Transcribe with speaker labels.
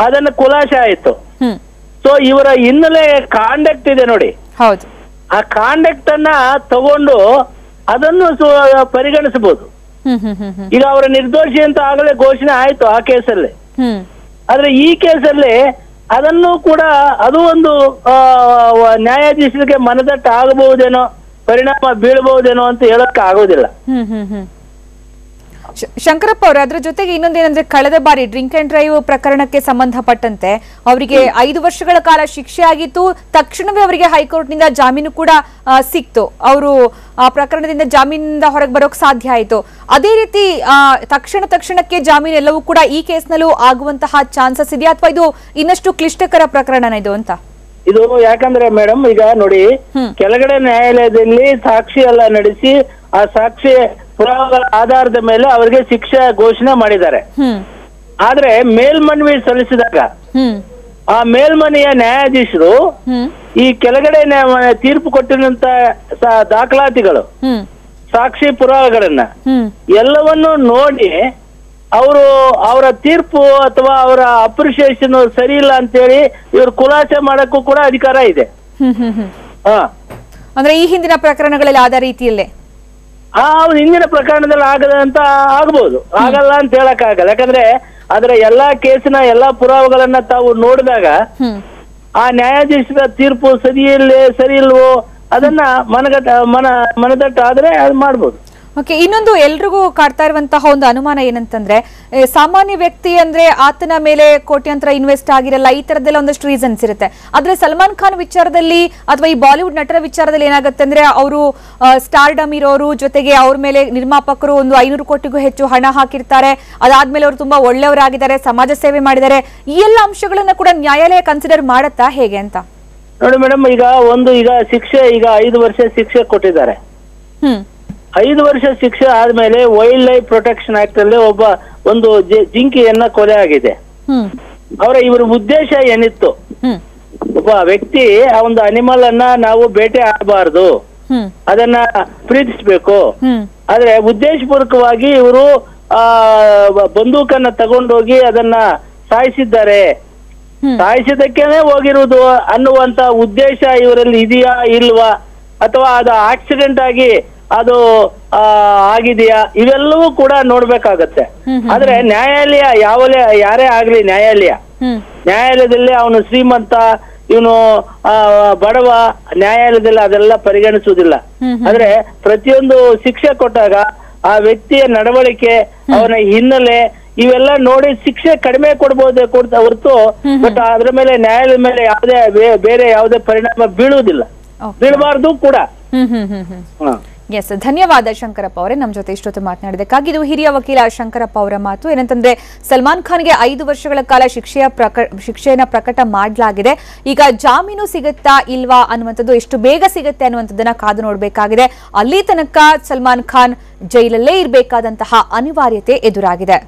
Speaker 1: ಅದನ್ನ ಖುಲಾಸೆ ಆಯ್ತು. ಸೊ ಇವರ ಹಿನ್ನೆಲೆ ಕಾಂಡಕ್ಟ್ ಇದೆ ನೋಡಿ,
Speaker 2: ಹೌದು,
Speaker 1: ಆ ಕಾಂಡಕ್ಟ್ ಅನ್ನ ತಗೊಂಡು ಅದನ್ನು ಪರಿಗಣಿಸಬಹುದು. ಈಗ ಅವರ ನಿರ್ದೋಷಿ ಅಂತ ಆಗಲೇ ಘೋಷಣೆ ಆಯ್ತು ಆ ಕೇಸಲ್ಲಿ. ಆದ್ರೆ ಈ ಕೇಸಲ್ಲಿ ಅದನ್ನು ಕೂಡ ಅದು ಒಂದು ನ್ಯಾಯಾಧೀಶರಿಗೆ ಮನದಟ್ಟ ಆಗಬಹುದೇನೋ, ಪರಿಣಾಮ ಬೀಳಬಹುದೇನೋ ಅಂತ ಹೇಳಕ್ ಆಗೋದಿಲ್ಲ.
Speaker 2: ಶಂಕರಪ್ಪ ಅವರೇ, ಅದ್ರ ಜೊತೆಗೆ ಇನ್ನೊಂದೇನಂದ್ರೆ, ಕಳೆದ ಬಾರಿ ಡ್ರಿಂಕ್ ಅಂಡ್ ಡ್ರೈವ್ ಪ್ರಕರಣಕ್ಕೆ ಸಂಬಂಧಪಟ್ಟಂತೆ ಅವರಿಗೆ 5 ವರ್ಷಗಳ ಕಾಲ ಶಿಕ್ಷೆ ಆಗಿತ್ತು. ತಕ್ಷಣವೇ ಅವರಿಗೆ ಹೈಕೋರ್ಟ್ ನಿಂದ ಜಾಮೀನು ಕೂಡ ಸಿಕ್ತು. ಅವರು ಆ ಪ್ರಕರಣದಿಂದ ಜಾಮೀನಿಂದ ಹೊರಗೆ ಬರೋಕ್ ಸಾಧ್ಯ ಆಯ್ತು. ಅದೇ ರೀತಿ ತಕ್ಷಣಕ್ಕೆ ಜಾಮೀನು ಎಲ್ಲವೂ ಕೂಡ ಈ ಕೇಸ್ನಲ್ಲೂ ಆಗುವಂತಹ ಚಾನ್ಸಸ್ ಇದೆಯಾ, ಅಥವಾ ಇದು ಇನ್ನಷ್ಟು ಕ್ಲಿಷ್ಟಕರ ಪ್ರಕರಣ ಇದು ಅಂತ?
Speaker 1: ಇದು ಯಾಕಂದ್ರೆ ಮೇಡಮ್, ಈಗ ನೋಡಿ, ಕೆಳಗಡೆ ನ್ಯಾಯಾಲಯದಲ್ಲಿ ಸಾಕ್ಷಿ ಎಲ್ಲ ನಡೆಸಿ ಆ ಸಾಕ್ಷಿ ಪುರಾವೆಗಳ ಆಧಾರದ ಮೇಲೆ ಅವರಿಗೆ ಶಿಕ್ಷೆ ಘೋಷಣೆ ಮಾಡಿದ್ದಾರೆ. ಆದ್ರೆ ಮೇಲ್ಮನವಿ ಸಲ್ಲಿಸಿದಾಗ ಆ ಮೇಲ್ಮನೆಯ ನ್ಯಾಯಾಧೀಶರು ಈ ಕೆಳಗಡೆ ತೀರ್ಪು ಕೊಟ್ಟಿರುವಂತ ದಾಖಲಾತಿಗಳು, ಸಾಕ್ಷಿ ಪುರಾವೆಗಳನ್ನ ಎಲ್ಲವನ್ನು ನೋಡಿ ಅವರು ಅವರ ತೀರ್ಪು ಅಥವಾ ಅವರ ಅಪ್ರಿಸಿಯೇಷನ್ ಸರಿ ಇಲ್ಲ ಅಂತೇಳಿ ಇವರು ಖುಲಾಸೆ ಮಾಡಕ್ಕೂ ಕೂಡ ಅಧಿಕಾರ ಇದೆ.
Speaker 2: ಅಂದ್ರೆ ಈ ಹಿಂದಿನ ಪ್ರಕರಣಗಳಲ್ಲಿ ಆದ ರೀತಿಯಲ್ಲೇ
Speaker 1: ಅವ್ರು ಹಿಂದಿನ ಪ್ರಕರಣದಲ್ಲಿ ಆಗದಂತ ಆಗ್ಬಹುದು, ಆಗಲ್ಲ ಅಂತ ಹೇಳಕ್ ಆಗಲ್ಲ. ಯಾಕಂದ್ರೆ ಅದರ ಎಲ್ಲಾ ಕೇಸಿನ ಎಲ್ಲಾ ಪುರಾವೆಗಳನ್ನ ತಾವು ನೋಡಿದಾಗ ಆ ನ್ಯಾಯಾಧೀಶರ ತೀರ್ಪು ಸರಿ ಇಲ್ವೋ ಅದನ್ನ ಮನದಟ್ಟ ಆದ್ರೆ ಅದು ಮಾಡ್ಬೋದು.
Speaker 2: ಓಕೆ, ಇನ್ನೊಂದು ಎಲ್ರಿಗೂ ಕಾಡ್ತಾ ಇರುವಂತಹ ಒಂದು ಅನುಮಾನ ಏನಂತಂದ್ರೆ, ಸಾಮಾನ್ಯ ವ್ಯಕ್ತಿ ಅಂದ್ರೆ ಆತನ ಮೇಲೆ ಕೋಟ್ಯಾಂತರ ಇನ್ವೆಸ್ಟ್ ಆಗಿರಲ್ಲ, ಈ ತರದೆಲ್ಲ ಒಂದಷ್ಟು ರೀಸನ್ಸ್ ಇರುತ್ತೆ. ಆದ್ರೆ ಸಲ್ಮಾನ್ ಖಾನ್ ವಿಚಾರದಲ್ಲಿ ಅಥವಾ ಈ ಬಾಲಿವುಡ್ ನಟರ ವಿಚಾರದಲ್ಲಿ ಏನಾಗುತ್ತೆ ಅಂದ್ರೆ, ಅವರು ಸ್ಟಾರ್ಡಮ್ ಇರೋರು, ಜೊತೆಗೆ ಅವ್ರ ಮೇಲೆ ನಿರ್ಮಾಪಕರು ಒಂದು 500 ಕೋಟಿಗೂ ಹೆಚ್ಚು ಹಣ ಹಾಕಿರ್ತಾರೆ. ಅದಾದ್ಮೇಲೆ ಅವರು ತುಂಬಾ ಒಳ್ಳೆಯವರಾಗಿದ್ದಾರೆ, ಸಮಾಜ ಸೇವೆ ಮಾಡಿದ್ದಾರೆ. ಈ ಎಲ್ಲ ಅಂಶಗಳನ್ನ ಕೂಡ ನ್ಯಾಯಾಲಯ ಕನ್ಸಿಡರ್ ಮಾಡತ್ತಾ ಹೇಗೆ ಅಂತ?
Speaker 1: ನೋಡಿ ಮೇಡಮ್, ಈಗ ಶಿಕ್ಷೆ 5 ವರ್ಷ ಶಿಕ್ಷೆ ಕೊಟ್ಟಿದ್ದಾರೆ. 5 ವರ್ಷ ಶಿಕ್ಷೆ ಆದ್ಮೇಲೆ ವೈಲ್ಡ್ ಲೈಫ್ ಪ್ರೊಟೆಕ್ಷನ್ ಆಕ್ಟ್ ಅಲ್ಲಿ ಒಂದು ಜಿಂಕೆಯನ್ನ ಕೊಲೆ ಆಗಿದೆ. ಇವರ ಉದ್ದೇಶ ಏನಿತ್ತು? ಒಬ್ಬ ವ್ಯಕ್ತಿ ಆ ಒಂದು ಅನಿಮಲ್ ಅನ್ನ ನಾವು ಬೇಟೆ ಆಡಬಾರ್ದು, ಅದನ್ನ ಪ್ರೀತಿಸ್ಬೇಕು. ಆದ್ರೆ ಉದ್ದೇಶಪೂರ್ವಕವಾಗಿ ಇವರು ಬಂದೂಕನ್ನ ತಗೊಂಡೋಗಿ ಅದನ್ನ ಸಾಯಿಸಿದ್ದಾರೆ. ಸಾಯಿಸಿದಕ್ಕೇನೆ ಹೋಗಿರುವುದು ಅನ್ನುವಂತ ಉದ್ದೇಶ ಇವರಲ್ಲಿ ಇದೆಯಾ ಇಲ್ವಾ, ಅಥವಾ ಅದು ಆಕ್ಸಿಡೆಂಟ್ ಆಗಿ ಅದು ಆಗಿದೆಯಾ, ಇವೆಲ್ಲವೂ ಕೂಡ ನೋಡ್ಬೇಕಾಗತ್ತೆ. ಆದ್ರೆ ನ್ಯಾಯಾಲಯ ಯಾರೇ ಆಗ್ಲಿ ನ್ಯಾಯಾಲಯದಲ್ಲಿ ಅವನು ಶ್ರೀಮಂತ, ಇವನು ಬಡವ, ನ್ಯಾಯಾಲಯದಲ್ಲಿ ಅದೆಲ್ಲ ಪರಿಗಣಿಸುವುದಿಲ್ಲ. ಆದ್ರೆ ಪ್ರತಿಯೊಂದು ಶಿಕ್ಷೆ ಕೊಟ್ಟಾಗ ಆ ವ್ಯಕ್ತಿಯ ನಡವಳಿಕೆ, ಅವನ ಹಿನ್ನೆಲೆ ಇವೆಲ್ಲ ನೋಡಿ ಶಿಕ್ಷೆ ಕಡಿಮೆ ಕೊಡ್ಬೋದೇ ಹೊರತು ಬಟ್ ಅದ್ರ ಮೇಲೆ ನ್ಯಾಯಾಲಯದ ಮೇಲೆ ಬೇರೆ ಯಾವುದೇ ಪರಿಣಾಮ ಬೀಳಬಾರ್ದು ಕೂಡ.
Speaker 2: ಎಸ್, ಧನ್ಯವಾದ ಶಂಕರಪ್ಪ ಅವರೇ, ನಮ್ಮ ಜೊತೆ ಇಷ್ಟೊತ್ತು ಮಾತನಾಡಿದಕ್ಕಾಗಿ. ಇದು ಹಿರಿಯ ವಕೀಲ ಶಂಕರಪ್ಪ ಅವರ ಮಾತು. ಏನಂತಂದ್ರೆ, ಸಲ್ಮಾನ್ ಖಾನ್ಗೆ 5 ವರ್ಷಗಳ ಕಾಲ ಶಿಕ್ಷೆಯನ್ನ ಪ್ರಕಟ ಮಾಡಲಾಗಿದೆ. ಈಗ ಜಾಮೀನು ಸಿಗುತ್ತಾ ಇಲ್ವಾ ಅನ್ನುವಂಥದ್ದು, ಎಷ್ಟು ಬೇಗ ಸಿಗುತ್ತೆ ಅನ್ನುವಂಥದ್ದನ್ನ ಕಾದು ನೋಡಬೇಕಾಗಿದೆ. ಅಲ್ಲಿ ತನಕ ಸಲ್ಮಾನ್ ಖಾನ್ ಜೈಲಲ್ಲೇ ಇರಬೇಕಾದಂತಹ ಅನಿವಾರ್ಯತೆ ಎದುರಾಗಿದೆ.